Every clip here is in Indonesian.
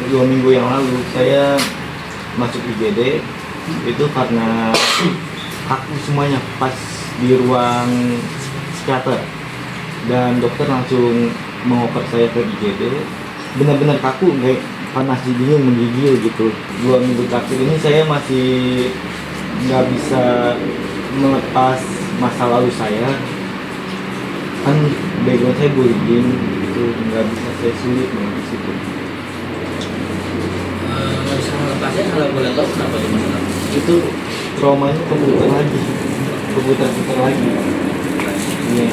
2 minggu yang lalu saya masuk IGD itu karena kaku semuanya pas di ruang psikiater, dan dokter langsung mengoper saya ke IGD. Benar-benar kaku, kayak panas di dingin, menggigil gitu. 2 minggu terakhir ini saya masih nggak bisa melepas masa lalu saya, kan background saya bullying itu, nggak bisa saya sulit di situ. Nggak bisa melepasnya, kalau boleh tahu kenapa tuh masalah? Itu traumanya keputar lagi. Iya.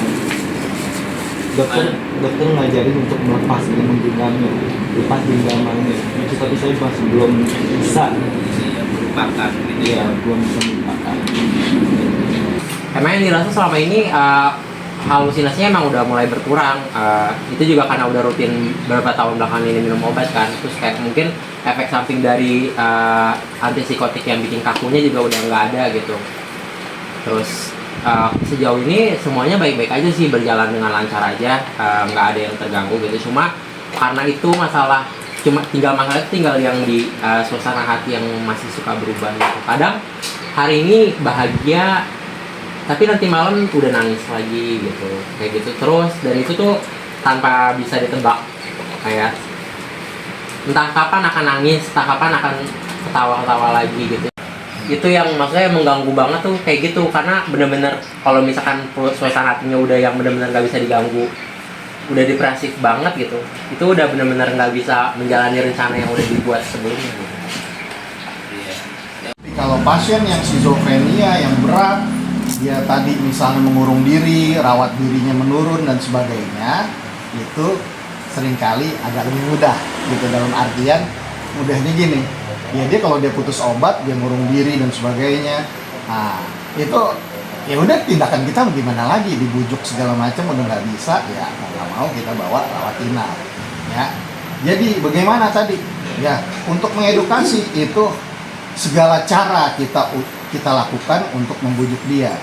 Dokter ngajarin untuk melepas dengan genggamnya, lepas genggamannya. Itu tapi saya masih belum bisa. Melupakan gitu Iya, belum bisa melupakan. Emang yang dirasa selama ini halusinasinya emang udah mulai berkurang. Itu juga karena udah rutin beberapa tahun belakangan ini minum obat kan. Terus kayak mungkin efek samping dari antipsikotik yang bikin kakunya juga udah nggak ada gitu. Terus sejauh ini semuanya baik-baik aja sih, berjalan dengan lancar aja, nggak ada yang terganggu gitu. Cuma karena itu masalah tinggal yang di suasana hati yang masih suka berubah gitu. Kadang hari ini bahagia, tapi nanti malam udah nangis lagi gitu, kayak gitu terus. Dan itu tuh tanpa bisa ditebak, kayak entah kapan akan nangis, entah kapan akan ketawa-ketawa lagi gitu. Itu yang maksudnya mengganggu banget tuh kayak gitu, karena bener-bener kalau misalkan suasana hatinya udah yang bener-bener nggak bisa diganggu, udah depresif banget gitu, itu udah bener-bener nggak bisa menjalani rencana yang udah dibuat sebelumnya gitu. Kalau pasien yang skizofrenia yang berat, dia tadi misalnya mengurung diri, rawat dirinya menurun dan sebagainya, itu seringkali agak lebih mudah gitu. Dalam artian mudahnya gini, ya dia kalau dia putus obat, dia ngurung diri dan sebagainya, nah itu ya udah tindakan kita gimana lagi, dibujuk segala macam udah nggak bisa, ya mau nggak mau kita bawa rawat inap ya. Jadi bagaimana tadi ya, untuk mengedukasi itu segala cara kita lakukan untuk membujuk dia,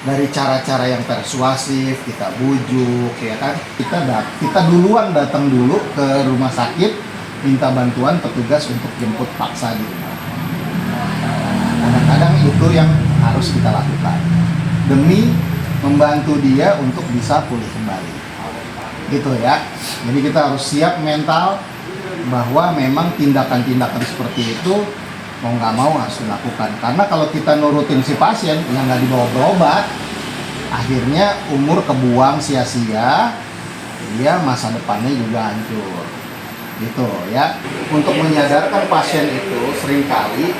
dari cara-cara yang persuasif kita bujuk ya kan. Kita duluan datang dulu ke rumah sakit, minta bantuan petugas untuk jemput paksa di rumah. Kadang-kadang itu yang harus kita lakukan demi membantu dia untuk bisa pulih kembali gitu ya. Jadi kita harus siap mental bahwa memang tindakan-tindakan seperti itu mau nggak mau harus dilakukan. Karena kalau kita nurutin si pasien yang nggak dibawa berobat, akhirnya umur kebuang sia-sia, dia masa depannya juga hancur gitu ya. Untuk menyadarkan pasien itu seringkali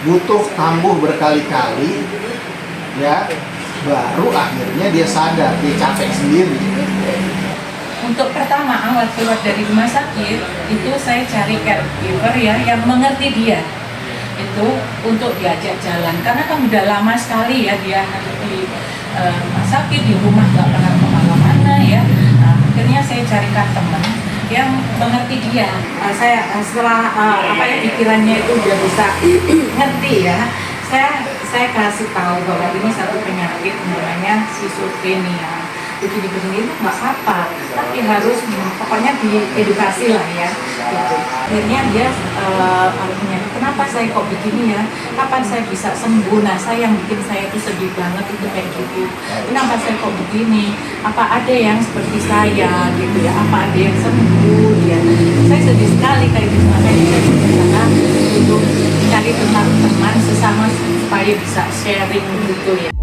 butuh kambuh berkali-kali ya, baru akhirnya dia sadar, dia capek sendiri. Untuk pertama awal keluar dari rumah sakit itu saya cari caregiver ya yang mengerti dia, itu untuk diajak jalan, karena kan udah lama sekali ya dia di rumah sakit, di rumah nggak pernah kemana-mana ya. Nah, akhirnya saya carikan teman yang mengerti dia. Saya setelah pikirannya itu udah bisa ngerti ya, saya kasih tahu bahwa ini satu penyakit namanya schizophrenia. Begini itu nggak apa-apa, tapi harus pokoknya diedukasi lah ya gitu. Akhirnya dia artinya kenapa saya kok begini ya, kapan saya bisa sembuh. Nah yang bikin saya itu sedih banget itu kayak gitu, kenapa saya kok begini, apa ada yang seperti saya gitu ya, apa ada yang sembuh ya. Saya sedih sekali kayak gitu, makanya saya berusaha untuk cari teman-teman sesama supaya bisa sharing gitu ya.